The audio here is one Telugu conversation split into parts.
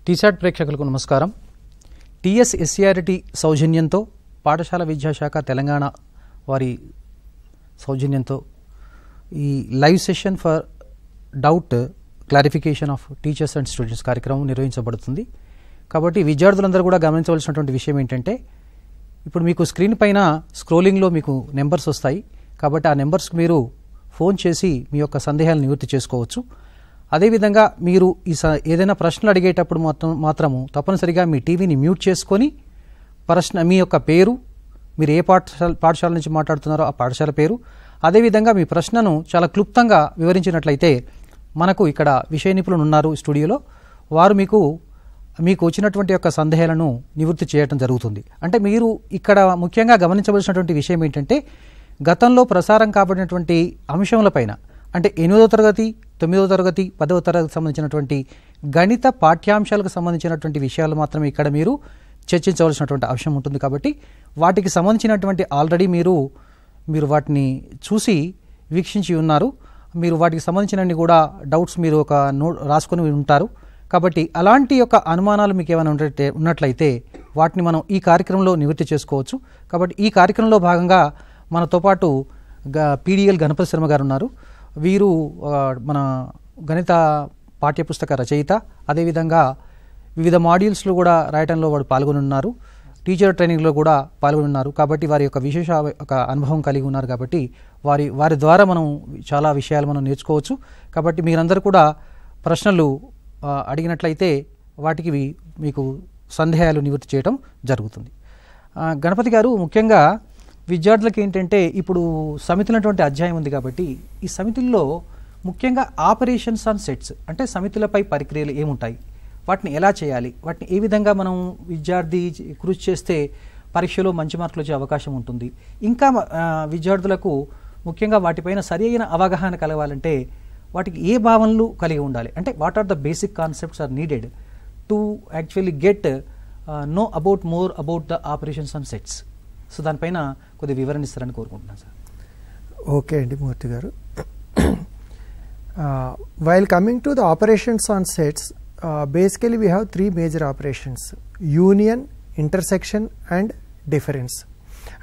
టీసాట్ ప్రేక్షకులకు నమస్కారం. టీఎస్ ఎస్సీఆర్టీ సౌజన్యంతో పాఠశాల విద్యాశాఖ తెలంగాణ వారి సౌజన్యంతో ఈ live session for doubt clarification of teachers and students కార్యక్రమం నిర్వహించబడుతుంది. కాబట్టి విద్యార్థులందరూ కూడా గమనించవలసినటువంటి విషయం ఏంటంటే, ఇప్పుడు మీకు స్క్రీన్ పైన స్క్రోలింగ్లో మీకు నెంబర్స్ వస్తాయి. కాబట్టి ఆ నెంబర్స్కి మీరు ఫోన్ చేసి మీ యొక్క సందేహాలను నివృత్తి చేసుకోవచ్చు. అదేవిధంగా మీరు ఏదైనా ప్రశ్నలు అడిగేటప్పుడు మాత్రము తప్పనిసరిగా మీ టీవీని మ్యూట్ చేసుకొని మీ యొక్క పేరు, మీరు ఏ పాఠశాల నుంచి మాట్లాడుతున్నారో ఆ పాఠశాల పేరు, అదేవిధంగా మీ ప్రశ్నను చాలా క్లుప్తంగా వివరించినట్లయితే మనకు ఇక్కడ విషయ నిపుణులు ఉన్నారు స్టూడియోలో, వారు మీకు వచ్చినటువంటి యొక్క సందేహాలను నివృత్తి చేయడం జరుగుతుంది. అంటే మీరు ఇక్కడ ముఖ్యంగా గమనించవలసినటువంటి విషయం ఏంటంటే, గతంలో ప్రసారం కాబడినటువంటి అంశములపైన, అంటే 8వ తరగతి, 9వ తరగతి, 10వ తరగతికి సంబంధించినటువంటి గణిత పాఠ్యాంశాలకు సంబంధించినటువంటి విషయాలు మాత్రమే ఇక్కడ మీరు చర్చించవలసినటువంటి అంశం ఉంటుంది. కాబట్టి వాటికి సంబంధించినటువంటి ఆల్రెడీ మీరు వాటిని చూసి వీక్షించి ఉన్నారు. మీరు వాటికి సంబంధించినవి కూడా డౌట్స్ మీరు ఒక రాసుకొని ఉంటారు. కాబట్టి అలాంటి యొక్క అనుమానాలు మీకు ఏమైనా ఉన్నట్లయితే వాటిని మనం ఈ కార్యక్రమంలో నివృత్తి చేసుకోవచ్చు. కాబట్టి ఈ కార్యక్రమంలో భాగంగా మనతో పాటు పీడిఎల్ గణపతి శర్మ గారు ఉన్నారు. వీరు మన గణిత పాఠ్యపుస్తక రచయిత, అదేవిధంగా వివిధ మాడ్యూల్స్లో కూడా రాయటంలో వాడు పాల్గొని ఉన్నారు. టీచర్ ట్రైనింగ్లో కూడా పాల్గొని ఉన్నారు. కాబట్టి వారి యొక్క విశేష ఒక అనుభవం కలిగి ఉన్నారు. కాబట్టి వారి ద్వారా మనం చాలా విషయాలు మనం నేర్చుకోవచ్చు. కాబట్టి మీరందరూ కూడా ప్రశ్నలు అడిగినట్లయితే వాటికి మీకు సందేహాలు నివృత్తి చేయడం జరుగుతుంది. గణపతి గారు, ముఖ్యంగా విద్యార్థులకు ఏంటంటే, ఇప్పుడు సమితులటువంటి అధ్యాయం ఉంది. కాబట్టి ఈ సమితుల్లో ముఖ్యంగా ఆపరేషన్స్ ఆన్ సెట్స్, అంటే సమితులపై ప్రక్రియలు ఏముంటాయి, వాటిని ఎలా చేయాలి, వాటిని ఏ విధంగా మనం విద్యార్థి కృషి చేస్తే పరీక్షలో మంచి మార్కులు వచ్చే అవకాశం ఉంటుంది, ఇంకా విద్యార్థులకు ముఖ్యంగా వాటిపైన సరి అయిన అవగాహన కలగాలంటే వాటికి ఏ భావనలు కలిగి ఉండాలి, అంటే what are the basic concepts are needed to actually get know more about the operations on sets. So దానిపైన కొద్దిగా వివరణ ఇస్తారని కోరుకుంటున్నాను సార్. ఓకే అండి మూర్తి గారు. While coming to the operations on sets, basically we have three major operations: union, intersection and difference.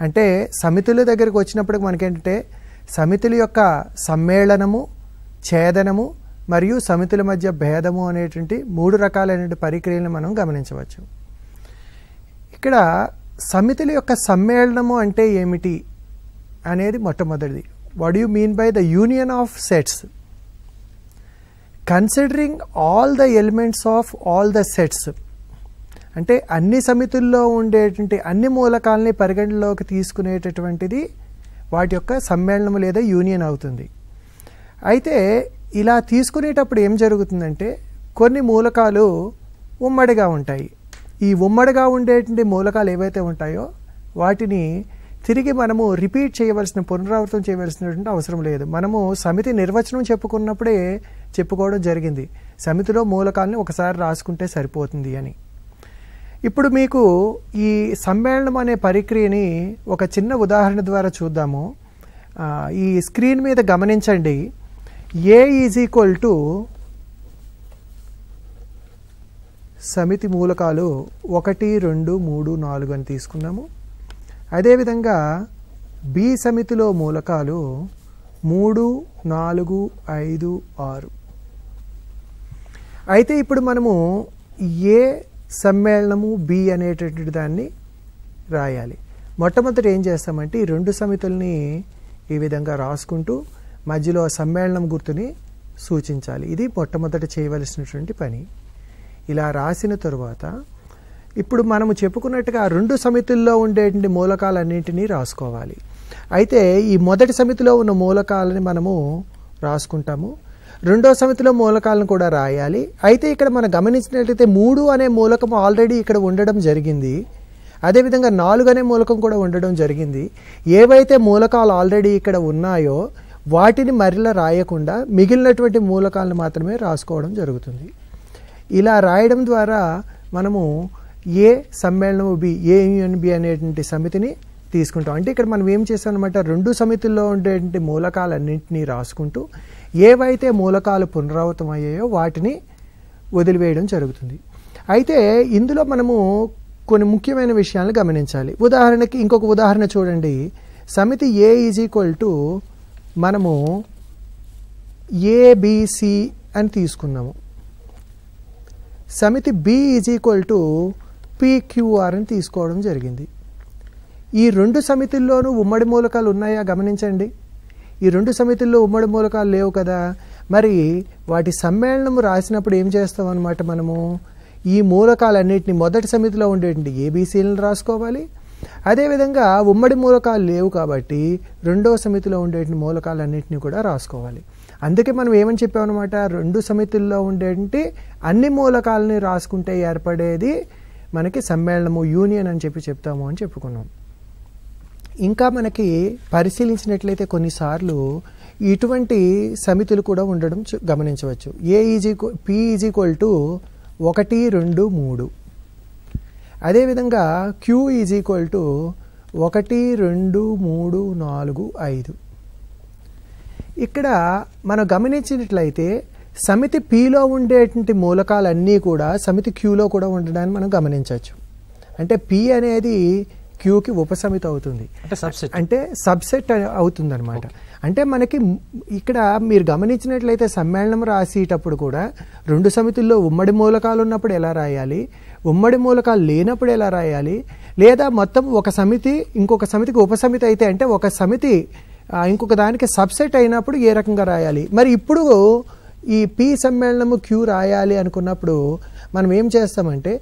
అంటే సమితుల దగ్గరికి వచ్చినప్పుడు మనకేంటంటే, సమితుల యొక్క సమ్మేళనము, ఛేదనము మరియు సమితుల మధ్య భేదము అనేటువంటి మూడు రకాలైన ప్రక్రియలను మనం గమనించవచ్చు. ఇక్కడ సమితుల యొక్క సమ్మేళనము అంటే ఏమిటి అనేది మొట్టమొదటిది. What you mean by the union of sets? Considering all the elements of all the sets, అంటే అన్ని సమితుల్లో ఉండేటువంటి అన్ని మూలకాలని పరిగణలోకి తీసుకునేటటువంటిది వాటి యొక్క సమ్మేళనం లేదా యూనియన్ అవుతుంది. అయితే ఇలా తీసుకునేటప్పుడు ఏం జరుగుతుందంటే, కొన్ని మూలకాలు ఉమ్మడిగా ఉంటాయి. ఈ ఉమ్మడిగా ఉండేటువంటి మూలకాలు ఏవైతే ఉంటాయో వాటిని తిరిగి మనము రిపీట్ చేయవలసిన, పునరావృతం చేయవలసినటువంటి అవసరం లేదు. మనము సమితి నిర్వచనం చెప్పుకున్నప్పుడే చెప్పుకోవడం జరిగింది, సమితిలో మూలకాలని ఒకసారి రాసుకుంటే సరిపోతుంది అని. ఇప్పుడు మీకు ఈ సమ్మేళనం అనే ప్రక్రియని ఒక చిన్న ఉదాహరణ ద్వారా చూద్దాము. ఈ స్క్రీన్ మీద గమనించండి. A ఈజ్ ఈక్వల్ టు సమితి మూలకాలు 1, 2, 3, 4 అని తీసుకున్నాము. అదేవిధంగా బి సమితిలో మూలకాలు 3, 4, 5, 6. అయితే ఇప్పుడు మనము ఏ సమ్మేళనము బి అనేటటువంటి దాన్ని రాయాలి. మొట్టమొదటి ఏం చేస్తామంటే, ఈ రెండు సమితుల్ని ఈ విధంగా రాసుకుంటూ మధ్యలో సమ్మేళనం గుర్తుని సూచించాలి. ఇది మొట్టమొదటి చేయవలసినటువంటి పని. ఇలా రాసిన తరువాత ఇప్పుడు మనము చెప్పుకున్నట్టుగా రెండు సమితుల్లో ఉండేటువంటి మూలకాలన్నింటినీ రాసుకోవాలి. అయితే ఈ మొదటి సమితిలో ఉన్న మూలకాలని మనము రాసుకుంటాము, రెండో సమితిలో మూలకాలను కూడా రాయాలి. అయితే ఇక్కడ మనం గమనించినట్లయితే 3 అనే మూలకం ఆల్రెడీ ఇక్కడ ఉండడం జరిగింది. అదేవిధంగా 4 అనే మూలకం కూడా ఉండడం జరిగింది. ఏవైతే మూలకాలు ఆల్రెడీ ఇక్కడ ఉన్నాయో వాటిని మరలా రాయకుండా మిగిలినటువంటి మూలకాలను మాత్రమే రాసుకోవడం జరుగుతుంది. ఇలా రాయడం ద్వారా మనము ఏ సమ్మేళనము బి, ఏ యూనియన్ బి అనేటువంటి సమితిని తీసుకుంటాం. అంటే ఇక్కడ మనం ఏం చేస్తాం అనమాట, రెండు సమితుల్లో ఉండేటువంటి మూలకాలన్నింటినీ రాసుకుంటూ ఏవైతే మూలకాలు పునరావృతం అయ్యాయో వాటిని వదిలివేయడం జరుగుతుంది. అయితే ఇందులో మనము కొన్ని ముఖ్యమైన విషయాలను గమనించాలి. ఉదాహరణకి ఇంకొక ఉదాహరణ చూడండి. సమితి ఏ ఈజ్ ఈక్వల్ టు మనము ఏబిసి అని తీసుకున్నాము. సమితి B is equal to PQR అని తీసుకోవడం జరిగింది. ఈ రెండు సమితుల్లోనూ ఉమ్మడి మూలకాలు ఉన్నాయా గమనించండి. ఈ రెండు సమితుల్లో ఉమ్మడి మూలకాలు లేవు కదా. మరి వాటి సమ్మేళనం రాసినప్పుడు ఏం చేస్తాం అన్నమాట, మనము ఈ మూలకాలన్నింటినీ మొదటి సమితిలో ఉండేటువంటి ఏబీసీలను రాసుకోవాలి. అదేవిధంగా ఉమ్మడి మూలకాలు లేవు కాబట్టి రెండో సమితిలో ఉండేటువంటి మూలకాలన్నింటినీ కూడా రాసుకోవాలి. అందుకే మనం ఏమని చెప్పామన్నమాట, రెండు సమితుల్లో ఉండేటువంటి అన్ని మూలకాలని రాసుకుంటే ఏర్పడేది మనకి సమ్మేళనము, యూనియన్ అని చెప్తాము అని చెప్పుకున్నాం. ఇంకా మనకి పరిశీలించినట్లయితే కొన్నిసార్లు ఇటువంటి సమితులు కూడా ఉండడం గమనించవచ్చు. P is equal to 1, 2, 3. అదేవిధంగా క్యూ ఈజ్ ఈక్వల్ టు 1, 2, 3, 4, 5. ఇక్కడ మనం గమనించినట్లయితే సమితి పిలో ఉండేటువంటి మూలకాలన్నీ కూడా సమితి క్యూలో కూడా ఉండడాన్ని మనం గమనించవచ్చు. అంటే పి అనేది క్యూకి ఉపసమితి అవుతుంది, అంటే సబ్సెట్ అవుతుంది అనమాట. అంటే మనకి ఇక్కడ మీరు గమనించినట్లయితే సమ్మేళనం రాసేటప్పుడు కూడా రెండు సమితుల్లో ఉమ్మడి మూలకాలు ఉన్నప్పుడు ఎలా రాయాలి, ఉమ్మడి మూలకాలు లేనప్పుడు ఎలా రాయాలి, లేదా మొత్తం ఒక సమితి ఇంకొక సమితికి ఉపసమితి అయితే అంటే ఒక సమితి ఇంకొక దానికి సబ్సెట్ అయినప్పుడు ఏ రకంగా రాయాలి. మరి ఇప్పుడు ఈ పి సమ్మేళనము క్యూ రాయాలి అనుకున్నప్పుడు మనం ఏం చేస్తామంటే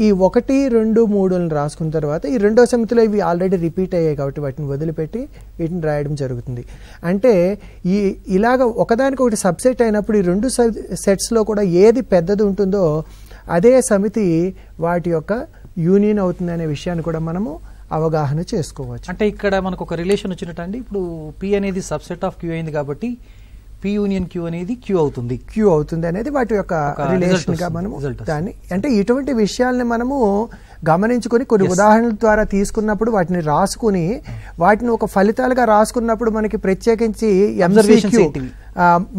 ఈ 1, 2, 3లను రాసుకున్న తర్వాత ఈ రెండో సమితిలో ఇవి ఆల్రెడీ రిపీట్ అయ్యాయి కాబట్టి వాటిని వదిలిపెట్టి వీటిని రాయడం జరుగుతుంది. అంటే ఇలాగ ఒకదానికి సబ్సెట్ అయినప్పుడు ఈ రెండు సెట్స్లో కూడా ఏది పెద్దది ఉంటుందో అదే సమితి వాటి యొక్క యూనియన్ అవుతుంది అనే విషయాన్ని కూడా మనము అవగాహన చేసుకోవచ్చు. అంటే ఇక్కడ మనకు ఒక రిలేషన్ వచ్చినట్టు అండి. ఇప్పుడు పి అనేది సబ్సెట్ ఆఫ్ క్యూ అయింది కాబట్టి పి యూనియన్ క్యూ అనేది క్యూ అవుతుంది అనేది వాటి యొక్క రిలేషన్ గా మనము దాన్ని, అంటే ఇటువంటి విషయాల్ని మనము గమనించుకొని కొన్ని ఉదాహరణల ద్వారా తీసుకున్నప్పుడు వాటిని రాసుకుని వాటిని ఒక ఫలితాలుగా రాసుకున్నప్పుడు మనకి ప్రత్యేకించి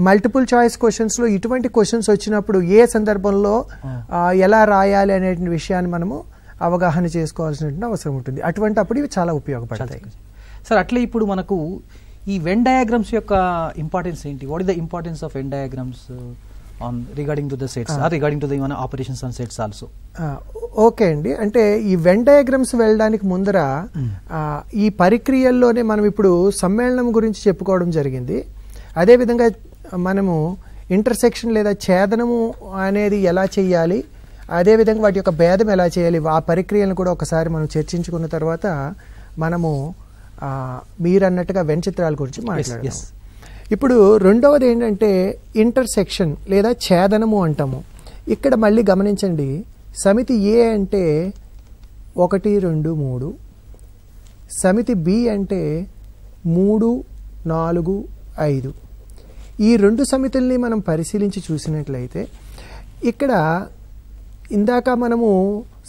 మల్టిపుల్ చాయిస్ క్వశ్చన్స్ లో ఇటువంటి క్వశ్చన్స్ వచ్చినప్పుడు ఏ సందర్భంలో ఎలా రాయాలి అనే విషయాన్ని మనము అవగాహన చేసుకోవాల్సిన అవసరం ఉంటుంది. అటువంటి అప్పుడు ఇవి చాలా ఉపయోగపడతాయి. సార్ అట్లే ఇప్పుడు మనకు ఈ వెన్ డయాగ్రామ్స్ యొక్క ఇంపార్టెన్స్ ఏంటి? What is the importance of Venn diagrams on regarding to the sets or regarding to the operations on sets also? Okay అండి, అంటే ఈ వెన్ డయాగ్రామ్స్ వెళ్ళడానికి ముందర ఈ పరిక్రియల్లోనే మనం ఇప్పుడు సమ్మేళనం గురించి చెప్పుకోవడం జరిగింది. అదేవిధంగా మనము ఇంటర్సెక్షన్ లేదా ఛేదనము అనేది ఎలా చేయాలి, అదేవిధంగా వాటి యొక్క భేదం ఎలా చేయాలి, ఆ పరిక్రియలను కూడా ఒకసారి మనం చర్చించుకున్న తర్వాత మనము మీరు అన్నట్టుగా వెన్ చిత్రాల గురించి మాట్లాడదాం. ఇప్పుడు రెండవది ఏంటంటే ఇంటర్సెక్షన్ లేదా ఛేదనము అంటాము. ఇక్కడ మళ్ళీ గమనించండి, సమితి ఏ అంటే 1, 2, 3, సమితి బి అంటే 3, 4, 5. ఈ రెండు సమితుల్ని మనం పరిశీలించి చూసినట్లయితే ఇక్కడ ఇందాక మనము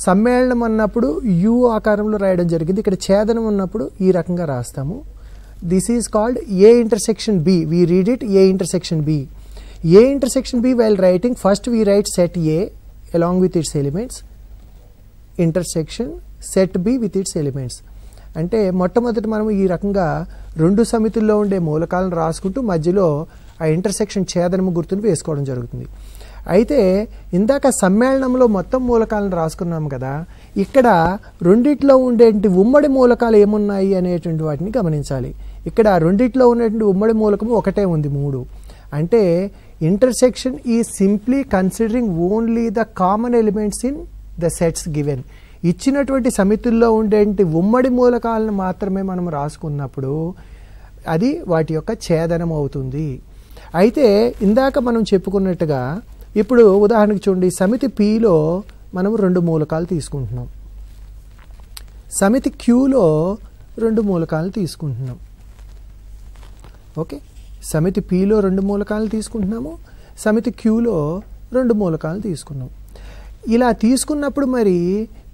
సమ్మేళనం అన్నప్పుడు యు ఆకారంలో రాయడం జరిగింది. ఇక్కడ ఛేదనం ఉన్నప్పుడు ఈ రకంగా రాస్తాము. This is called A intersection B. We read it A intersection B. A intersection B while writing first we write set A along with its elements, intersection set B with its elements. అంటే మొట్టమొదటి మనం ఈ రకంగా రెండు సమితుల్లో ఉండే మూలకాలను రాసుకుంటూ మధ్యలో ఆ ఇంటర్సెక్షన్ ఛేదనము గుర్తును వేసుకోవడం జరుగుతుంది. అయితే ఇందాక సమ్మేళనంలో మొత్తం మూలకాలను రాసుకున్నాం కదా, ఇక్కడ రెండిట్లో ఉండేటువంటి ఉమ్మడి మూలకాలు ఏమున్నాయి అనేటువంటి వాటిని గమనించాలి. ఇక్కడ రెండిట్లో ఉన్నటువంటి ఉమ్మడి మూలకము ఒకటే ఉంది, 3. అంటే intersection is simply considering only the common elements in the sets given. ఇచ్చినటువంటి సమితుల్లో ఉండేటువంటి ఉమ్మడి మూలకాలను మాత్రమే మనం రాసుకున్నప్పుడు అది వాటి యొక్క ఛేదనం అవుతుంది. అయితే ఇందాక మనం చెప్పుకున్నట్టుగా ఇప్పుడు ఉదాహరణకు చూడండి, సమితి పిలో మనం 2 మూలకాలు తీసుకుంటున్నాం, సమితి క్యూలో 2 మూలకాలు తీసుకుంటున్నాం. ఓకే, సమితి పిలో 2 మూలకాలు తీసుకుంటున్నాము, సమితి క్యూలో 2 మూలకాలు తీసుకున్నాం. ఇలా తీసుకున్నప్పుడు మరి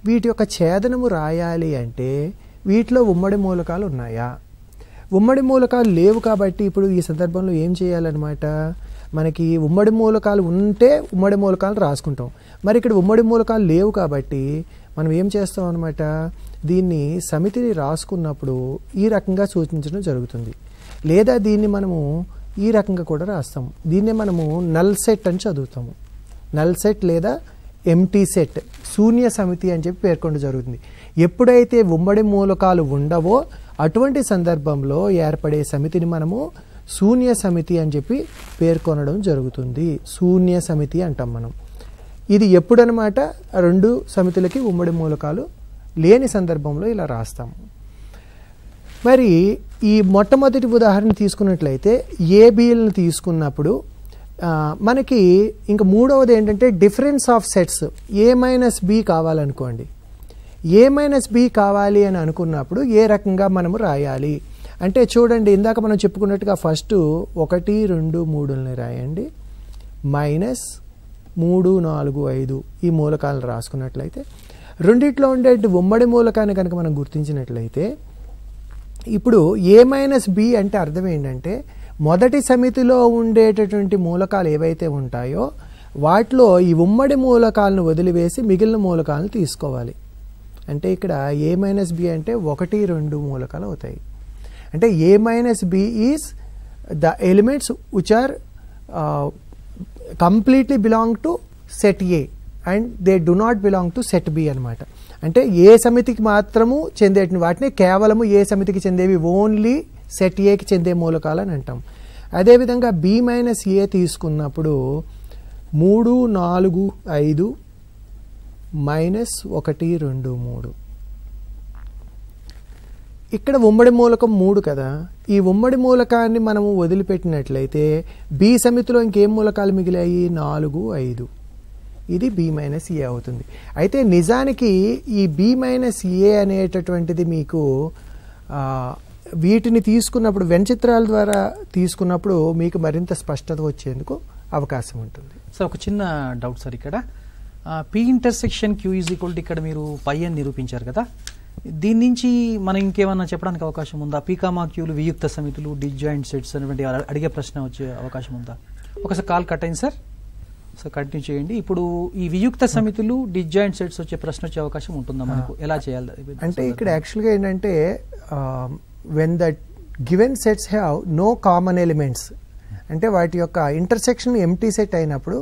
వీటి యొక్క ఛేదనము రాయాలి అంటే వీటిలో ఉమ్మడి మూలకాలు ఉన్నాయా? ఉమ్మడి మూలకాలు లేవు కాబట్టి ఇప్పుడు ఈ సందర్భంలో ఏం చేయాలన్నమాట, మనకి ఉమ్మడి మూలకాలు ఉంటే ఉమ్మడి మూలకాలు రాసుకుంటాం. మరి ఇక్కడ ఉమ్మడి మూలకాలు లేవు కాబట్టి మనం ఏం చేస్తాం అనమాట, దీన్ని సమితిని రాసుకున్నప్పుడు ఈ రకంగా సూచించడం జరుగుతుంది. లేదా దీన్ని మనము ఈ రకంగా కూడా రాస్తాం. దీన్నే మనము నల్ సెట్ అని చదువుతాము. నల్ సెట్ లేదా ఎంటీ సెట్, శూన్య సమితి అని చెప్పి పేర్కొనడం జరుగుతుంది. ఎప్పుడైతే ఉమ్మడి మూలకాలు ఉండవో అటువంటి సందర్భంలో ఏర్పడే సమితిని మనము శూన్య సమితి అని చెప్పి పేర్కొనడం జరుగుతుంది. శూన్య సమితి అంటాం మనం. ఇది ఎప్పుడనమాట, రెండు సమితులకి ఉమ్మడి మూలకాలు లేని సందర్భంలో ఇలా రాస్తాము. మరి ఈ మొట్టమొదటి ఉదాహరణ తీసుకున్నట్లయితే ఏబిఎల్ని తీసుకున్నప్పుడు మనకి ఇంక మూడవది ఏంటంటే difference of sets. A minus B కావాలనుకోండి. ఏ మైనస్ బి కావాలి అని అనుకున్నప్పుడు ఏ రకంగా మనము రాయాలి అంటే చూడండి, ఇందాక మనం చెప్పుకున్నట్టుగా ఫస్ట్ 1, 2, 3ని రాయండి. మైనస్ 3, 4, 5 ఈ మూలకాలను రాసుకున్నట్లయితే రెండిట్లో ఉండే ఉమ్మడి మూలకాన్ని కనుక మనం గుర్తించినట్లయితే ఇప్పుడు ఏ మైనస్ బి అంటే అర్థం ఏంటంటే మొదటి సమితిలో ఉండేటటువంటి మూలకాలు ఏవైతే ఉంటాయో వాటిలో ఈ ఉమ్మడి మూలకాలను వదిలివేసి మిగిలిన మూలకాలను తీసుకోవాలి. అంటే ఇక్కడ ఏ మైనస్ బి అంటే 1, 2 మూలకాలు అవుతాయి. అంటే A minus B is the elements which are completely belong to set A and they do not belong to set B అనమాట. అంటే ఏ సమితికి మాత్రము చెందేటి వాటిని కేవలము ఏ సమితికి చెందేవి ఓన్లీ సెట్ ఏకి చెందే మూలకాలు అని అంటాం. అదేవిధంగా బి మైనస్ ఏ తీసుకున్నప్పుడు 3, 4, 5 మైనస్ 1, 2, 3 ఇక్కడ ఉమ్మడి మూలకం 3 కదా. ఈ ఉమ్మడి మూలకాన్ని మనము వదిలిపెట్టినట్లయితే బి సమితిలో ఇంకేం మూలకాలు మిగిలాయి, 4, 5. ఇది బి మైనస్ ఏ అవుతుంది. అయితే నిజానికి ఈ బి మైనస్ ఏ అనేటటువంటిది మీకు వీటిని తీసుకున్నప్పుడు వెంచిత్రాల ద్వారా తీసుకున్నప్పుడు మీకు మరింత స్పష్టత వచ్చేందుకు అవకాశం ఉంటుంది. సార్ ఒక చిన్న డౌట్ సార్, ఇక్కడ P intersection Q is equal to ఇక్కడ మీరు పై అని నిరూపించారు కదా, దీని నుంచి మనం ఇంకేమన్నా చెప్పడానికి అవకాశం ఉందా? పీ కామా క్యూలు వియుక్త సమితులు డిస్జాయింట్ సెట్స్ అనేటువంటి అడిగే ప్రశ్న వచ్చే అవకాశం ఉందా? ఒకసారి కాల్ కట్ అయింది సార్, సో కంటిన్యూ చేయండి. ఇప్పుడు ఈ వియుక్త సమితులు డిస్జాయింట్ సెట్స్ వచ్చే ప్రశ్న వచ్చే అవకాశం ఉంటుందా మనకు? ఎలా చేయాలి అంటే ఇక్కడ యాక్చువల్గా ఏంటంటే when the given sets have no common elements అంటే వాటి యొక్క ఇంటర్సెక్షన్ ఎంటీ సెట్ అయినప్పుడు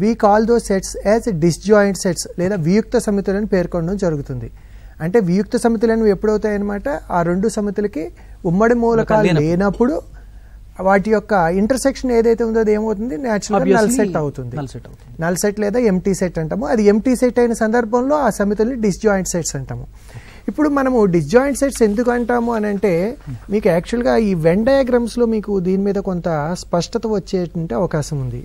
we call those sets as disjoint sets లేదా వియుక్త సమితులను పేర్కొనడం జరుగుతుంది. అంటే వియుక్త సమితులను ఎప్పుడవుతాయన్నమాట, ఆ రెండు సమితులకి ఉమ్మడి మూలకాలు లేనప్పుడు వాటి యొక్క ఇంటర్సెక్షన్ ఏదైతే ఉందో అది ఏమవుతుంది, న్యాచురల్ నల్ సెట్ అవుతుంది. నల్ సెట్ లేదా ఎంటీ సెట్ అంటాము. అది ఎంటీ సెట్ అయిన సందర్భంలో ఆ సమితుల్ని డిస్జాయింట్ సెట్స్ అంటాము. ఇప్పుడు మనము డిస్జాయింట్ సెట్స్ ఎందుకు అంటాము అని అంటే మీకు యాక్చువల్గా ఈ వెన్ డయాగ్రామ్స్లో మీకు దీని మీద కొంత స్పష్టత వచ్చేటువంటి అవకాశం ఉంది.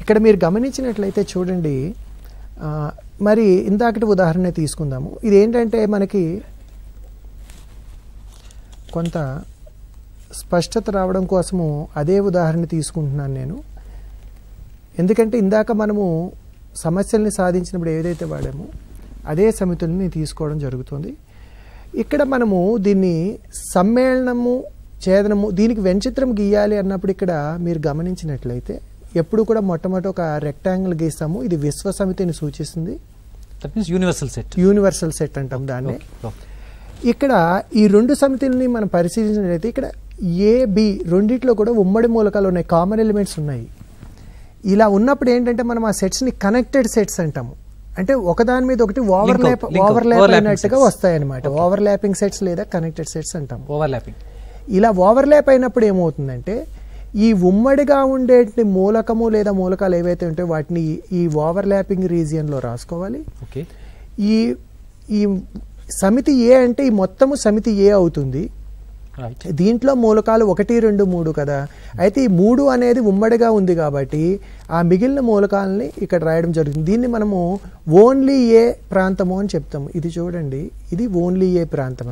ఇక్కడ మీరు గమనించినట్లయితే చూడండి, మరి ఇందాకటి ఉదాహరణ తీసుకుందాము. ఇది ఏంటంటే మనకి కొంత స్పష్టత రావడం కోసము అదే ఉదాహరణ తీసుకుంటున్నాను నేను. ఎందుకంటే ఇందాక మనము సమస్యల్ని సాధించినప్పుడు ఏదైతే వాడామో అదే సమితుల్ని తీసుకోవడం జరుగుతుంది. ఇక్కడ మనము దీన్ని సమ్మేళనము ఛేదనము దీనికి వెంచిత్రం గీయాలి అన్నప్పుడు ఇక్కడ మీరు గమనించినట్లయితే ఎప్పుడు కూడా మొట్టమొదటి ఒక రెక్టాంగిల్ గీస్తాము. ఇది విశ్వ సమితిని సూచిస్తుంది. యూనివర్సల్ సెట్ అంటాం దాన్ని. ఇక్కడ ఈ రెండు సమితుల్ని మనం పరిశీలించినట్లయితే ఇక్కడ ఏబి రెండిట్లో కూడా ఉమ్మడి మూలకాలు ఉన్నాయి, కామన్ ఎలిమెంట్స్ ఉన్నాయి. ఇలా ఉన్నప్పుడు ఏంటంటే మనం ఆ సెట్స్ని కనెక్టెడ్ సెట్స్ అంటాము. అంటే ఒకదాని మీద ఒకటి ఓవర్లాప్ అయినట్టుగా వస్తాయి అనమాట. ఓవర్లాపింగ్ సెట్స్ లేదా కనెక్టెడ్ సెట్స్ అంటాము. ఇలా ఓవర్లాప్ అయినప్పుడు ఏమవుతుందంటే ఈ ఉమ్మడిగా ఉండే మూలకము లేదా మూలకాలు ఏవైతే ఉంటాయో వాటిని ఈ ఓవర్లాపింగ్ రీజియన్లో రాసుకోవాలి. ఈ సమితి ఏ అంటే ఈ మొత్తము సమితి ఏ అవుతుంది. దీంట్లో మూలకాలు 1, 2, 3 కదా. అయితే ఈ 3 అనేది ఉమ్మడిగా ఉంది కాబట్టి ఆ మిగిలిన మూలకాలని ఇక్కడ రాయడం జరుగుతుంది. దీన్ని మనము ఓన్లీ ఏ ప్రాంతము అని చెప్తాము. ఇది చూడండి, ఇది ఓన్లీ ఏ ప్రాంతం.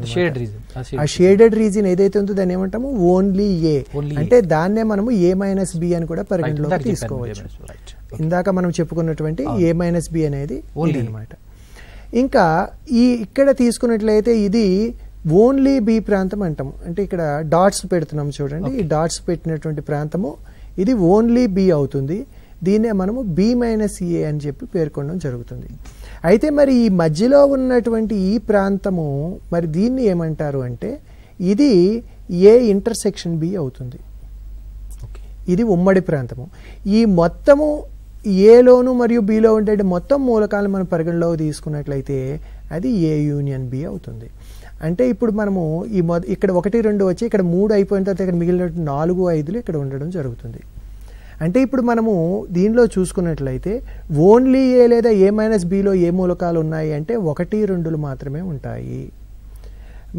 ఆ షేడెడ్ రీజియన్ ఏదైతే ఉందో దాన్ని ఏమంటాము, ఓన్లీ ఏ. అంటే దాన్నే మనము ఏ మైనస్ బి అని కూడా పరిగణలోకి తీసుకోవచ్చు. ఇందాక మనం చెప్పుకున్నటువంటి ఏ మైనస్ బి అనేది అనమాట. ఇంకా ఇక్కడ తీసుకున్నట్లయితే ఇది ఓన్లీ బి ప్రాంతం అంటాము. అంటే ఇక్కడ డాట్స్ పెడుతున్నాము చూడండి. ఈ డాట్స్ పెట్టినటువంటి ప్రాంతము ఇది ఓన్లీ బి అవుతుంది. దీన్నే మనము బి మైనస్ ఏ అని చెప్పి పేర్కొనడం జరుగుతుంది. అయితే మరి ఈ మధ్యలో ఉన్నటువంటి ఈ ప్రాంతము మరి దీన్ని ఏమంటారు అంటే ఇది ఏ ఇంటర్సెక్షన్ బి అవుతుంది. ఇది ఉమ్మడి ప్రాంతము. ఈ మొత్తము ఏలోను మరియు బిలో ఉండే మొత్తం మూలకాలను మనం పరిగణలోకి తీసుకున్నట్లయితే అది ఏ యూనియన్ బి అవుతుంది. అంటే ఇప్పుడు మనము ఇక్కడ 1, 2 వచ్చి ఇక్కడ 3 అయిపోయిన తర్వాత ఇక్కడ మిగిలిన 4, 5 ఇక్కడ ఉండడం జరుగుతుంది. అంటే ఇప్పుడు మనము దీనిలో చూసుకున్నట్లయితే ఓన్లీ ఏ లేదా ఏ మైనస్ బిలో ఏ మూలకాలు ఉన్నాయి అంటే 1, 2 మాత్రమే ఉంటాయి.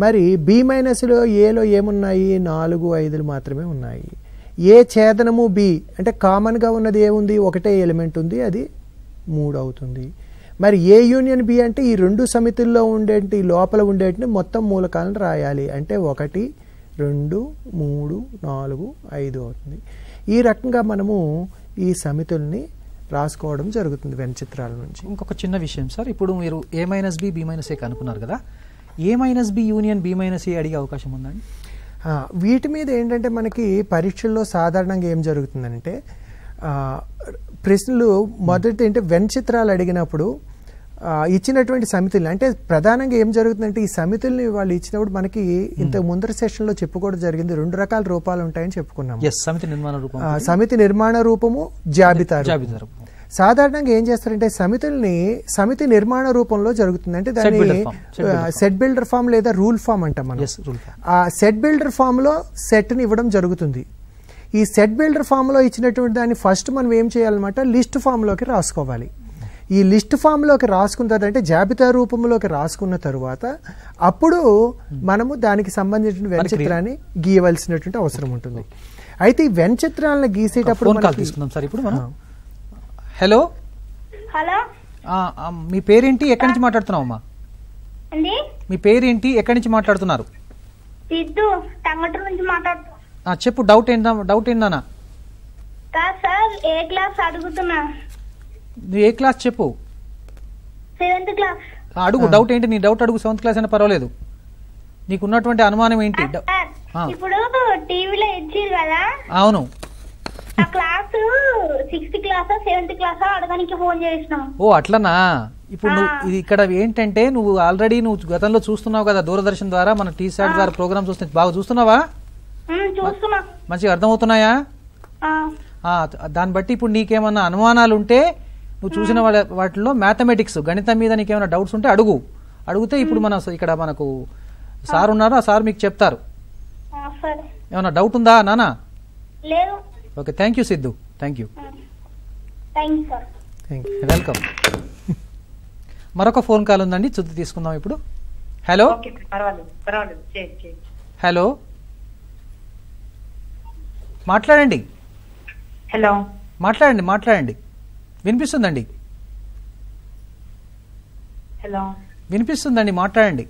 మరి బి మైనస్లో ఏలో ఏమున్నాయి 4, 5 మాత్రమే ఉన్నాయి. ఏ ఛేదనము బి అంటే కామన్గా ఉన్నది ఏముంది, ఒకటే ఎలిమెంట్ ఉంది, అది 3 అవుతుంది. మరి ఏ యూనియన్ బి అంటే ఈ 2 సమితుల్లో ఉండేటి లోపల ఉండేటిని మొత్తం మూలకాలను రాయాలి. అంటే 1, 2, 3, 4, 5 అవుతుంది. ఈ రకంగా మనము ఈ సమితుల్ని రాసుకోవడం జరుగుతుంది వెన్ చిత్రాల నుంచి. ఇంకొక చిన్న విషయం సార్, ఇప్పుడు మీరు A minus B B minus A కనుక్కున్నారు కదా, A minus B union B minus A అడిగే అవకాశం ఉందండి? వీటి మీద ఏంటంటే మనకి పరీక్షల్లో సాధారణంగా ఏం జరుగుతుందంటే ప్రశ్నలు మొదటి అంటే వెన్ చిత్రాలు అడిగినప్పుడు ఇచ్చినటువంటి సమితులు అంటే ప్రధానంగా ఏం జరుగుతుందంటే ఈ సమితుల్ని వాళ్ళు ఇచ్చినప్పుడు మనకి ఇంత ముందర సెషన్లో చెప్పుకోవడం జరిగింది 2 రకాల రూపాలు ఉంటాయని చెప్పుకున్నాం. సమితి నిర్మాణ రూపము, జాబితా రూపం. సాధారణంగా ఏం చేస్తారంటే సమితి నిర్మాణ రూపంలో జరుగుతుంది. అంటే దాన్ని సెట్ బిల్డర్ ఫామ్ లేదా రూల్ ఫామ్ అంటాం మనం. ఆ సెట్ బిల్డర్ ఫామ్ లో సెట్ ని ఇవ్వడం జరుగుతుంది. ఈ సెట్ బిల్డర్ ఫామ్ లో ఇచ్చినటువంటి దాన్ని ఫస్ట్ మనం ఏం చేయాలన్నమాట లిస్ట్ ఫామ్ లోకి రాసుకోవాలి. ఈ లిస్ట్ ఫామ్ లోకి రాసుకున్న తర్వాత అంటే జాబితా రూపంలోకి రాసుకున్న తరువాత అప్పుడు మనము దానికి సంబంధించిన వెన్ చిత్రాన్ని గీయవలసినటువంటి అవసరం ఉంటుంది. అయితే ఈ వెన్ చిత్రాలను గీసేటప్పుడు హలో మీ పేరేంటి, ఎక్కడి నుంచి మాట్లాడుతున్నావు అమ్మా? మీ పేరేంటి, ఎక్కడి నుంచి మాట్లాడుతున్నారు? చెప్పు, డౌట్ ఏంటన్నా? నువ్వు ఏ క్లాస్ చెప్పు, అడుగు. డౌట్ ఏంటి, నీ డౌట్ అడుగు. 7th క్లాస్ అయినా పర్వాలేదు. నీకున్నటువంటి అనుమానం ఏంటి? ఇప్పుడు టీవీలో ఇచ్చారు కదా, అవును, ఆ class 6th class 7th class అడగడానికి ఫోన్ చేసినాం. ఓ అట్లనా. ఇప్పుడు నువ్వు ఇక్కడ ఏంటంటే నువ్వు ఆల్రెడీ గతంలో చూస్తున్నావు కదా దూరదర్శన్ ద్వారా, మన టీసాట్ ద్వారా ప్రోగ్రామ్ చూస్తే బాగా చూస్తున్నావా? మంచిగా అర్థమవుతున్నాయా? దాన్ని బట్టి ఇప్పుడు నీకేమన్నా అనుమానాలు ఉంటే నువ్వు చూసిన వాటిలో మ్యాథమెటిక్స్ గణితం మీద నీకేమైనా డౌట్స్ ఉంటే అడిగితే ఇప్పుడు ఇక్కడ మనకు సార్ ఉన్నారు, ఆ సార్ మీకు చెప్తారు. ఏమన్నా డౌట్ ఉందా నానా? Okay, thank you Siddhu, thank you, welcome. మరొక ఫోన్ కాల్ ఉందండి, చుట్టూ తీసుకుందాం ఇప్పుడు. హలో హలో, మాట్లాడండి. హలో, మాట్లాడండి. వినిపిస్తుందండి. హలో, వినిపిస్తుందండి, మాట్లాడండి.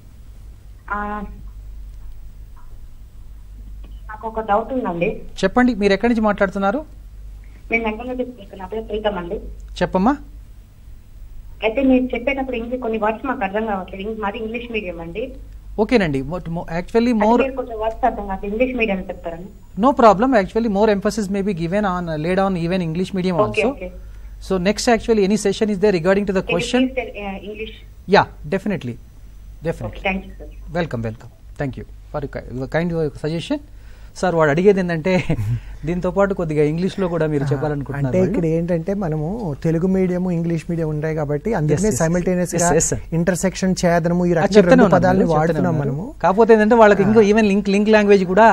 నాకు ఒక డౌట్ ఉందండి. చెప్పండి, మీరు ఎక్కడి నుంచి మాట్లాడుతున్నారు? చెప్పమ్మా. అయితే మీరు చెప్పేటప్పుడు ఇంగ్లీష్ కొన్ని వర్డ్స్ మాకు అర్థం కావట్లేదు. మాది ఇంగ్లీష్ మీడియం అండి. ఓకేనండి, యాక్చువల్లీ ఇంగ్లీష్ మీడియం చెప్తారండి. No problem. Actually more emphasis may be given on laid on even English medium also. So next actually any session is there regarding to the question. English. Yeah, definitely. Thank you, sir. Welcome. Thank you for your kind suggestion. Sir వాడు అడిగేది ఏంటంటే దీంతో పాటు కొద్దిగా ఇంగ్లీష్ లో కూడా మీరు చెప్పాలనుకుంటున్నారు. అంటే ఇక్కడ ఏంటంటే మనము తెలుగు మీడియం ఇంగ్లీష్ మీడియం ఉన్నాయి కాబట్టి అందుకనే సైమల్టేనియస్ గా ఇంటర్సెక్షన్ ఛేదనము ఈ రకమైన పదాలను వాడుతున్నాం మనము. కాకపోతే ఏంటంటే వాళ్ళకి ఇంకో ఈవెన్ లింక్ లాంగ్వేజ్ కూడా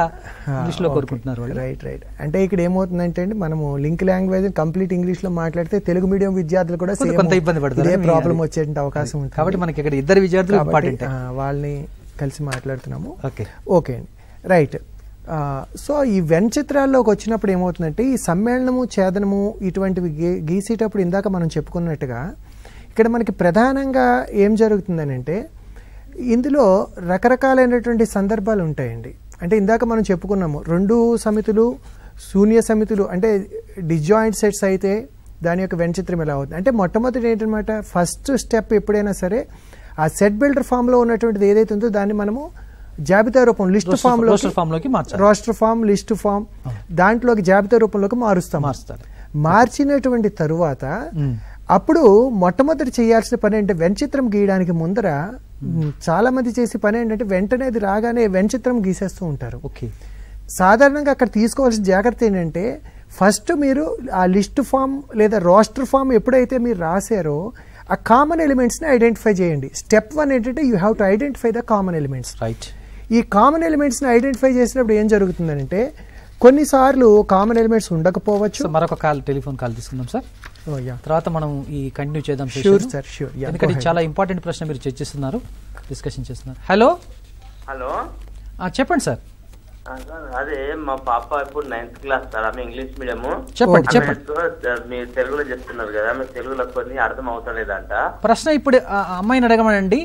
ఇంగ్లీష్ లో కోరుకుంటున్నారు. రైట్. అంటే ఇక్కడ ఏమవుతుందంటే మనము లింక్ లాంగ్వేజ్ కంప్లీట్ ఇంగ్లీష్ లో మాట్లాడితే తెలుగు మీడియం విద్యార్థులు కూడా కొంత ఇబ్బంది పడతారు, ప్రాబ్లం వచ్చేటువంటి అవకాశం ఉంది. కాబట్టి మనకి ఇక్కడ ఇద్దరు విద్యార్థులు ఇంపార్టెంట్, వాళ్ళని కలిసి మాట్లాడుతున్నాము. ఓకే అండి, రైట్. సో ఈ వెన్ చిత్రాల్లోకి వచ్చినప్పుడు ఏమవుతుందంటే ఈ సమ్మేళనము ఛేదనము ఇటువంటివి గీసేటప్పుడు ఇందాక మనం చెప్పుకున్నట్టుగా ఇక్కడ మనకి ప్రధానంగా ఏం జరుగుతుందని అంటే ఇందులో రకరకాలైనటువంటి సందర్భాలు ఉంటాయండి. అంటే ఇందాక మనం చెప్పుకున్నాము 2 సమితులు శూన్య సమితులు అంటే డిజాయింట్ సెట్స్ అయితే దాని యొక్క వెన్ చిత్రం ఎలా అవుతుంది అంటే మొట్టమొదటి ఏంటన్నమాట, ఫస్ట్ స్టెప్ ఎప్పుడైనా సరే ఆ సెట్ బిల్డర్ ఫామ్లో ఉన్నటువంటిది ఏదైతే ఉందో దాన్ని మనము జాబితా రూపం లిస్ట్ ఫామ్ లో రోస్టర్ ఫామ్ లోకి మార్చాలి. రోస్టర్ ఫామ్, లిస్ట్ ఫామ్ దాంట్లోకి జాబితా రూపంలోకి మారుస్తారు. మార్చినటువంటి తరువాత అప్పుడు మొట్టమొదటి చేయాల్సిన పని అంటే వెంచిత్రం గీయడానికి ముందర చాలా మంది చేసే పని ఏంటంటే వెంటనే అది రాగానే వెంచిత్రం గీసేస్తూ ఉంటారు. ఓకే, సాధారణంగా అక్కడ తీసుకోవాల్సిన జాగ్రత్త ఏంటంటే ఫస్ట్ మీరు ఆ లిస్ట్ ఫామ్ లేదా రోస్టర్ ఫామ్ ఎప్పుడైతే మీరు రాశారో ఆ కామన్ ఎలిమెంట్స్ని ఐడెంటిఫై చేయండి. స్టెప్ 1 ఏంటంటే you have to identify the common elements. Right. ఈ కామన్ ఎలిమెంట్స్ని ఐడెంటిఫై చేసినప్పుడు ఏం జరుగుతుందంటే కొన్నిసార్లు కామన్ ఎలిమెంట్స్ ఉండకపోవచ్చు. మరొక టెలిఫోన్ కాల్ తీసుకుందాం సార్, తర్వాత మనం ఈ కంటిన్యూ చేద్దాం. Sure sir, sure. ఎందుకంటే చాలా ఇంపార్టెంట్ ప్రశ్న మీరు చర్చిస్తున్నారు, డిస్కషన్ చేస్తున్నారు. హలో హలో, చెప్పండి సార్. అదే మా పాప ఇప్పుడు 9th క్లాస్ సార్, ఆమె ఇంగ్లీష్ మీడియం. చెప్పండి. మీరు తెలుగులో చెప్తున్నారు కదా, మీరు తెలుగులో కొన్ని అర్థం అవుతలేదంట. ప్రశ్న ఇప్పుడు అమ్మాయిని అడగమనండి.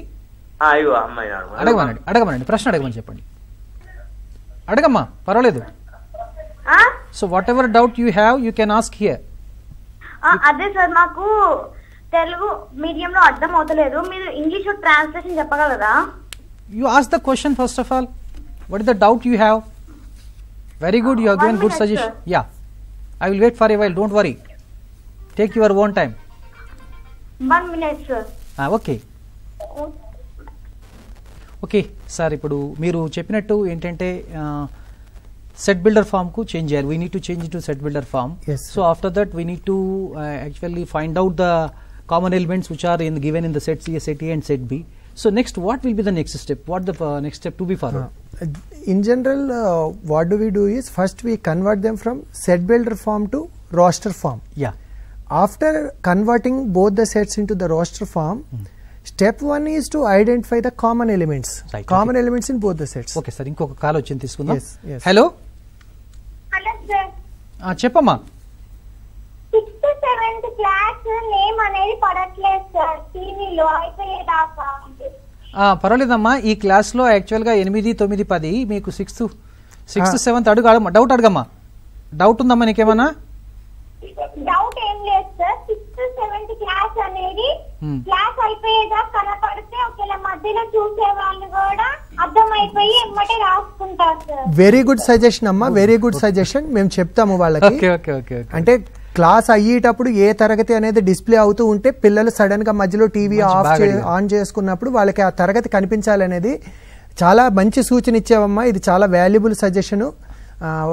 అయ్యో, అమ్మాయి అడగమనండి, ప్రశ్న అడగమని చెప్పండి. అడగమ్మా, పర్వాలేదు. So what ever doubt you have you can ask here. అదే సార్, మాకు తెలుగు మీడియం లో అర్థం అవుతలేదు, మీరు ఇంగ్లీష్ ట్రాన్స్లేషన్ చెప్పగలరా? You ask the question first of all. What is the doubt you have? Very good, you have given good suggestion. Sir. Yeah, I will wait for a while, don't worry. Take your own time. 1 minute sir. Okay. Okay sir, ఇప్పుడు మీరు చెప్పినట్టు ఏంటంటే సెట్ బిల్డర్ ఫామ్ కు చేంజ్ చేయాలి. we need to change it to set builder form. Yes, so after that we need to actually find out the common elements which are given in the set C, set A and set B. So next, what will be the next step? What the next step to be followed? In general, what do we do is first we convert them from set builder form to roster form. Yeah. After converting both the sets into the roster form, step 1 is to identify the common elements. Right, common elements in both the sets. Okay sir, ఇంకొక కాల్ వచ్చింది తీసుకుందాం. Yes, yes. Hello. Hello sir. చెప్పమ్మా. 6th 7th క్లాస్ నేమ్ అనేది పడట్లేదు సార్ టీవీలో అయిపోయేదాకా. పర్వాలేదమ్మా, ఈ క్లాస్ లో యాక్చువల్ గా 8, 9, 10 మీకు 6th 7th డౌట్ అడగమ్మా. డౌట్ ఉందమ్మా నీకేమన్నా? డౌట్ ఏం లేదు సార్, 6th 7th క్లాస్ అనేది క్లాస్ అయిపోయేదాకా కనపడితే ఒకవేళ మధ్యలో చూసే వాళ్ళు కూడా అర్థమైపోయి ఎమ్మటే రాసుకుంటారు సార్. వెరీ గుడ్ సజెషన్ అమ్మా, వెరీ గుడ్ సజెషన్. మేము చెప్తాము వాళ్ళకి. అంటే క్లాస్ అయ్యేటప్పుడు ఏ తరగతి అనేది డిస్ప్లే అవుతూ ఉంటే పిల్లలు సడన్ గా మధ్యలో టీవీ ఆన్ చేసుకున్నప్పుడు వాళ్ళకి ఆ తరగతి కనిపించాలనేది చాలా మంచి సూచన ఇచ్చావమ్మా. ఇది చాలా వాల్యుబుల్ సజెషన్.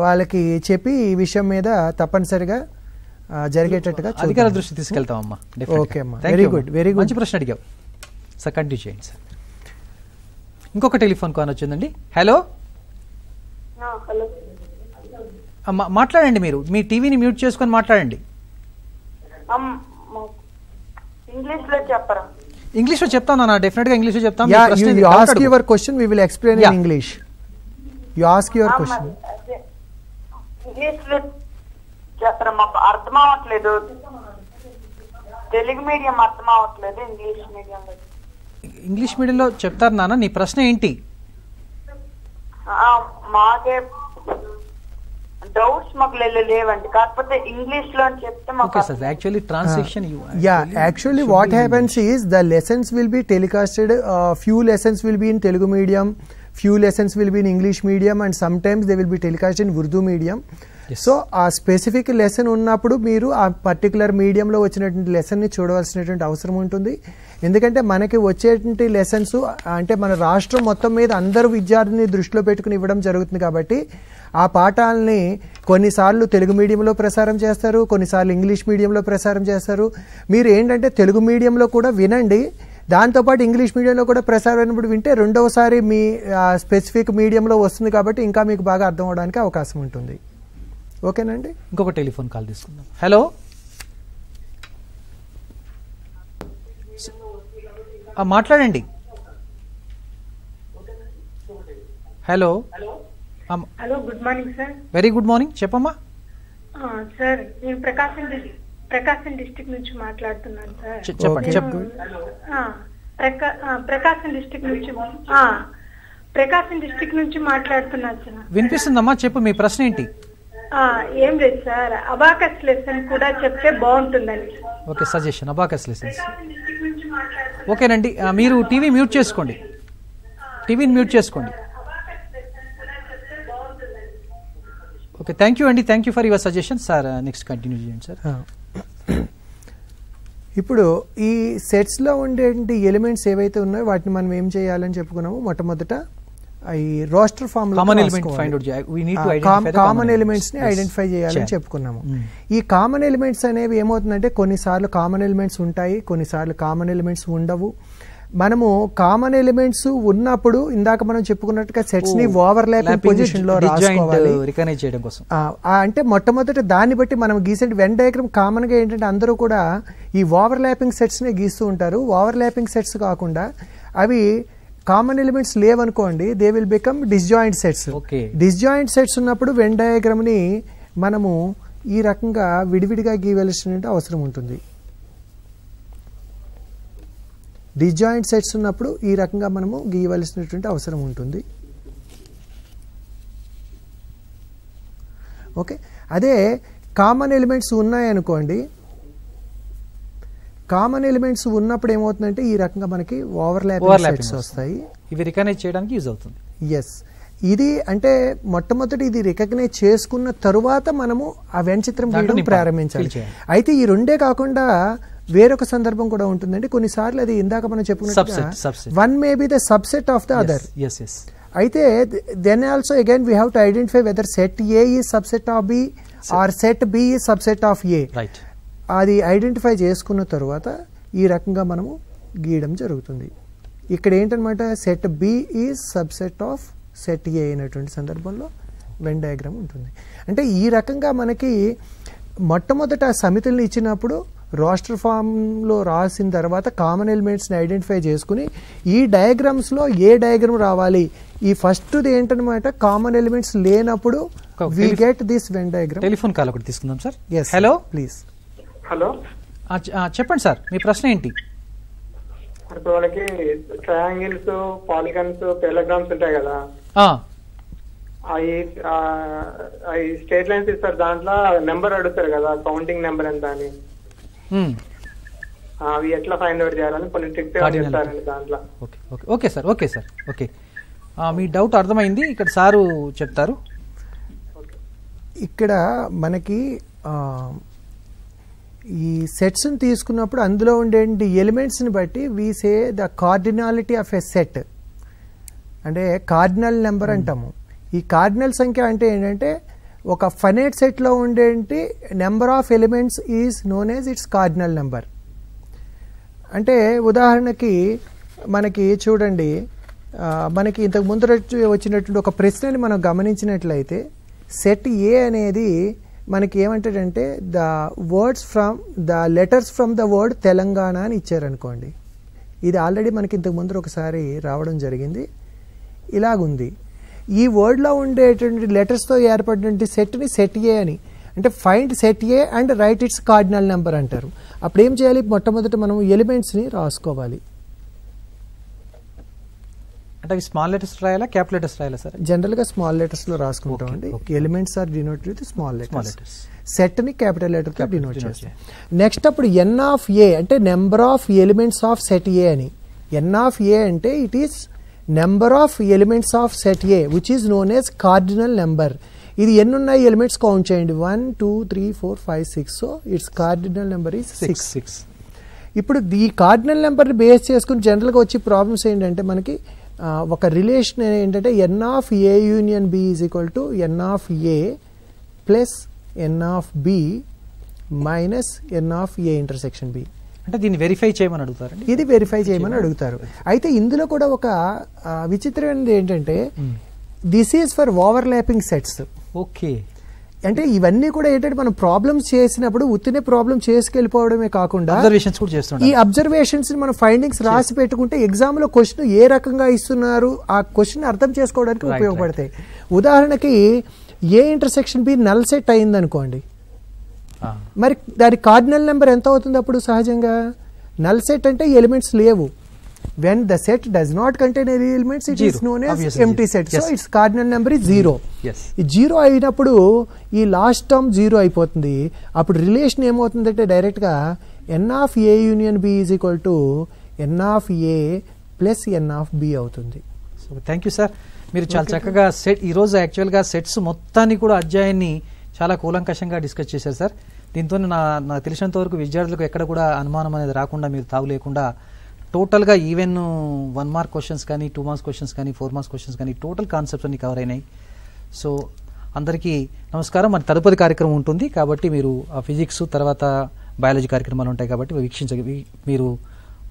వాళ్ళకి చెప్పి ఈ విషయం మీద తప్పనిసరిగా జరిగేటట్టుగా అధికార దృష్టి తీసుకెళ్తామమ్మా. ఓకే అమ్మా, వెరీ గుడ్, వెరీ గుడ్. మంచి ప్రశ్న అడిగావు సార్, కంటిన్యూ చేయండి సార్. ఇంకొక టెలిఫోన్ కాల్ వచ్చిందండి. హలో. హలో, మాట్లాడండి, మీరు మీ టీవీని మ్యూట్ చేసుకొని మాట్లాడండి. ఇంగ్లీష్ లో చెప్పరా? ఇంగ్లీష్ లో చెప్తాను నా, డెఫినెట్ గా ఇంగ్లీష్ లో చెప్తాను. You ask your question, we will explain in English. You ask your question. English లో చెప్పరా, మాకు అర్థం అవ్వట్లేదు. తెలుగు మీడియం అర్థం అవ్వట్లేదు, ఇంగ్లీష్ మీడియం. ఇంగ్లీష్ మీడియంలో చెప్తారు నాన్న, నీ ప్రశ్న ఏంటి? మాకే డౌట్స్ మాకు లేవండి, కాకపోతే ఇంగ్లీష్ లో చెప్తే మాకు. Actually translation actually what happens is the lessons will be telecasted, few lessons will be in Telugu medium, few lessons will be in English medium, and sometimes they will be telecast in Urdu medium. So ఆ స్పెసిఫిక్ లెసన్ ఉన్నప్పుడు మీరు ఆ పర్టికులర్ మీడియంలో వచ్చినటువంటి లెసన్ని చూడవలసినటువంటి అవసరం ఉంటుంది. ఎందుకంటే మనకి వచ్చేటువంటి లెసన్స్ అంటే మన రాష్ట్రం మొత్తం మీద అందరూ విద్యార్థిని దృష్టిలో పెట్టుకుని ఇవ్వడం జరుగుతుంది. కాబట్టి ఆ పాఠాలని కొన్నిసార్లు తెలుగు మీడియంలో ప్రసారం చేస్తారు, కొన్నిసార్లు ఇంగ్లీష్ మీడియంలో ప్రసారం చేస్తారు. మీరు ఏంటంటే తెలుగు మీడియంలో కూడా వినండి, దాంతోపాటు ఇంగ్లీష్ మీడియంలో కూడా ప్రసారం అయినప్పుడు వింటే రెండవసారి మీ స్పెసిఫిక్ మీడియంలో వస్తుంది కాబట్టి ఇంకా మీకు బాగా అర్థం అవడానికి అవకాశం ఉంటుంది. ఓకేనండి. ఇంకొక టెలిఫోన్ కాల్ తీసుకుందాం. హలో. మాట్లాడండి. Hello. Hello, good morning sir. Very good morning, చెప్పమ్మా. సార్, నేను ప్రకాశం డిస్ట్రిక్ట్ నుంచి మాట్లాడుతున్నాను సార్. చెప్పండి. ప్రకాశం డిస్ట్రిక్ట్ నుంచి మాట్లాడుతున్నాను సార్. వినిపిస్తుందమ్మా, చెప్పు మీ ప్రశ్న ఏంటి? ఏం లేదు సార్, అబాకస్ లెసన్ కూడా చెప్తే బాగుంటుందని. Okay, suggestion abacus lessons. ఓకేనండి, మీరు టీవీ మ్యూట్ చేసుకోండి, టీవీని మ్యూట్ చేసుకోండి. ఓకే, థ్యాంక్ యూ అండి, thank you for your suggestion sir. Next continue చేయండి సార్. ఇప్పుడు ఈ సెట్స్లో ఉండే ఎలిమెంట్స్ ఏవైతే ఉన్నాయో వాటిని మనం ఏం చేయాలని చెప్పుకున్నాము. మొట్టమొదట ఈ roster form common element find out చేయాలి. We need to identify the common elements ని ఐడెంటిఫై చేయాలని చెప్పుకున్నాము. ఈ కామన్ ఎలిమెంట్స్ అనేవి ఏమవుతుందంటే కొన్నిసార్లు కామన్ ఎలిమెంట్స్ ఉంటాయి, కొన్నిసార్లు కామన్ ఎలిమెంట్స్ ఉండవు. మనము కామన్ ఎలిమెంట్స్ ఉన్నప్పుడు ఇందాక మనం చెప్పుకున్నట్టుగా సెట్స్ ని ఓవర్లాపింగ్ పొజిషన్ లో రాసుకోవాలి రికగ్నైజ్ చేయడం కోసం. అంటే మొట్టమొదట దాన్ని బట్టి మనం గీసే వెన్ డయాగ్రామ్ కామన్ గా ఏంటంటే అందరూ కూడా ఈ ఓవర్లాపింగ్ సెట్స్ ని గీస్తూ ఉంటారు. ఓవర్లాపింగ్ సెట్స్ కాకుండా అవి కామన్ ఎలిమెంట్స్ లేవనుకోండి, they will become disjoint sets. Disjoint sets ఉన్నప్పుడు వెన్ డయాగ్రామ్ ని మనము ఈ రకంగా విడివిడిగా గీయవలసిన అవసరం ఉంటుంది. డిస్జాయింట్ సెట్స్ ఉన్నప్పుడు ఈ రకంగా మనము గీయవలసినటువంటి అవసరం ఉంటుంది. ఓకే, అదే కామన్ ఎలిమెంట్స్ ఉన్నాయనుకోండి, కామన్ ఎలిమెంట్స్ ఉన్నప్పుడు ఏమవుతుందంటే ఈ రకంగా మనకి ఓవర్లాపింగ్ సెట్స్ వస్తాయి. ఇవి రికగ్నైజ్ చేయడానికి యూజ్ అవుతుంది. ఎస్, ఇది అంటే మొట్టమొదటి ఇది రికగ్నైజ్ చేసుకున్న తరువాత మనము ఆ వెంచిత్రం గీయడం ప్రారంభించాలి. అయితే ఈ రెండే కాకుండా వేరొక సందర్భం కూడా ఉంటుందండి. కొన్నిసార్లు అది ఇందాక మనం చెప్పుకున్నట్టుగా one may be the subset of the other. అయితే then also again we have to identify whether set A is subset of B or set B is subset of A. అది ఐడెంటిఫై చేసుకున్న తర్వాత ఈ రకంగా మనము గీయడం జరుగుతుంది. ఇక్కడ ఏంటనమాట, set B is subset of set A అయినటువంటి సందర్భంలో వెన్ డయాగ్రామ్ ఉంటుంది. అంటే ఈ రకంగా మనకి మొట్టమొదట సమితుల్ని ఇచ్చినప్పుడు రోస్టర్ ఫామ్లో రాసిన తర్వాత కామన్ ఎలిమెంట్స్ని ఐడెంటిఫై చేసుకుని ఈ డయాగ్రామ్స్లో ఏ డయాగ్రామ్ రావాలి, ఈ ఫస్ట్ది ఏంటనమాట కామన్ ఎలిమెంట్స్ లేనప్పుడు we get this Venn diagram. Telephone call ఒకటి తీసుకుందాం సార్. Hello, please. హలో, చెప్పండి సార్, మీ ప్రశ్న ఏంటి? ఇప్పుడు వాళ్ళకి ట్రయాంగిల్స్, పాలిగన్స్, పెలగ్రామ్స్ ఉంటాయి కదా, అవి స్ట్రేట్ లైన్స్ ఇస్తారు, దాంట్లో నెంబర్ అడుగుతారు కదా, కౌంటింగ్ నెంబర్ ఎంత అని, అవి ఎట్లా ఫైండ్ అవుట్ చేయాలని కొన్ని ట్రిక్స్ చెప్తారండి దాంట్లో. ఓకే సార్, ఓకే, మీ డౌట్ అర్థమైంది. ఇక్కడ సారు చెప్తారు. ఇక్కడ మనకి ఈ సెట్స్ ని తీసుకున్నప్పుడు అందులో ఉండే ఎలిమెంట్స్ ని బట్టి we say the cardinality of a set, అంటే కార్డినల్ నెంబర్ అంటాము. ఈ కార్డినల్ సంఖ్య అంటే ఏంటంటే ఒక ఫైనైట్ సెట్లో ఉండేంటి number of elements is known as its cardinal number. అంటే ఉదాహరణకి మనకి చూడండి, మనకి ఇంతకు ముందు వచ్చినటువంటి ఒక ప్రశ్నని మనం గమనించినట్లయితే సెట్ ఏ అనేది మనకి ఏమంటాడంటే the words from the letters from the word Telangana అని ఇచ్చారనుకోండి. ఇది ఆల్రెడీ మనకి ఇంతకు ముందు ఒకసారి రావడం జరిగింది. ఇలాగుంది, ఈ వర్డ్లో ఉండేటువంటి లెటర్స్తో ఏర్పడినటువంటి సెట్ని సెట్ ఏ అని, అంటే find set A and right it's cardinal number అంటారు. అప్పుడు ఏం చేయాలి, మొట్టమొదట మనం ఎలిమెంట్స్ని రాసుకోవాలి. అంటే అవి స్మాల్ లెటర్స్ రాయాలా, క్యాపిటల్ లెటర్స్ రాయాలా సార్? జనరల్గా స్మాల్ లెటర్స్లో రాసుకుంటామండి. Elements are denoted with small letters. సెట్ని క్యాపిటల్ లెటర్తో డినోట్ చేస్తాం. నెక్స్ట్ అప్పుడు ఎన్ ఆఫ్ ఏ అంటే number of elements of set A అని. ఎన్ ఆఫ్ ఏ అంటే it is number of elements of set A which is known as cardinal number. ఇది ఎన్ని ఉన్నాయి ఎలిమెంట్స్ కౌంట్ చేయండి, 1 2 3 4 5 6. So it's cardinal number is 6. ఇప్పుడు ఈ కార్డినల్ నెంబర్ని బేస్ చేసుకుని జనరల్గా వచ్చే ప్రాబ్లమ్స్ ఏంటంటే మనకి ఒక రిలేషన్ ఏంటంటే N of A union B is equal to N of A plus N of B minus N of A intersection B. అంటే దీన్ని వెరిఫై చేయమని అడుగుతారు. ఇది వెరిఫై చేయమని అడుగుతారు. అయితే ఇందులో కూడా ఒక విచిత్రమైనది ఏంటంటే this is for overlapping sets. Okay, అంటే ఇవన్నీ కూడా ఏంటంటే మనం ప్రాబ్లమ్స్ చేసినప్పుడు ఉత్తినే ప్రాబ్లం చేసుకెళ్ళిపోవడమే కాకుండా ఈ అబ్జర్వేషన్స్ మనం ఫైండింగ్స్ రాసి పెట్టుకుంటే ఎగ్జామ్ లో క్వశ్చన్ ఏ రకంగా ఇస్తున్నారు ఆ క్వశ్చన్ అర్థం చేసుకోవడానికి ఉపయోగపడతాయి. ఉదాహరణకి A intersection B null set అయింది అనుకోండి, మరి దాని కార్డినల్ నెంబర్ ఎంత అవుతుంది అప్పుడు సహజంగా? నల్ సెట్ అంటే ఎలిమెంట్స్ లేవు. when the set does not contain any elements it is known as empty set. So its cardinal number is 0. ఈ 0 అయినప్పుడు ఈ లాస్ట్ టర్మ్ 0 అయిపోతుంది. అప్పుడు రిలేషన్ ఏమవుతుందంటే డైరెక్ట్ గా n of a union b is equal to n of a plus n of b అవుతుంది. So thank you sir. మీరు చాలా చక్కగా ఈరోజు యాక్చువల్గా సెట్స్ మొత్తాన్ని కూడా అధ్యాయాన్ని చాలా కూలంకషంగా డిస్కస్ చేశారు సార్. దీంతో నాకు తెలిసినంత వరకు విద్యార్థులకు ఎక్కడ కూడా అనుమానం అనేది రాకుండా, మీరు తావు లేకుండా టోటల్గా ఈవెన్ 1 మార్క్ క్వశ్చన్స్ కానీ 2 మార్క్స్ క్వశ్చన్స్ కానీ 4 మార్క్స్ క్వశ్చన్స్ కానీ టోటల్ కాన్సెప్ట్స్ అన్ని కవర్ అయినాయి. సో అందరికీ నమస్కారం. మన తదుపరి కార్యక్రమం ఉంటుంది కాబట్టి మీరు ఆ ఫిజిక్స్ తర్వాత బయాలజీ కార్యక్రమాలు ఉంటాయి కాబట్టి మీరు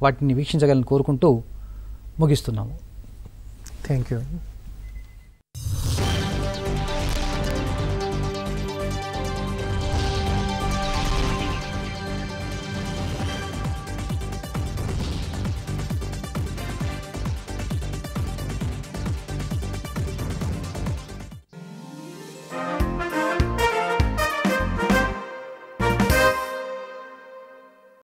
వాటిని వీక్షించగలని కోరుకుంటూ ముగిస్తున్నాము. Thank you.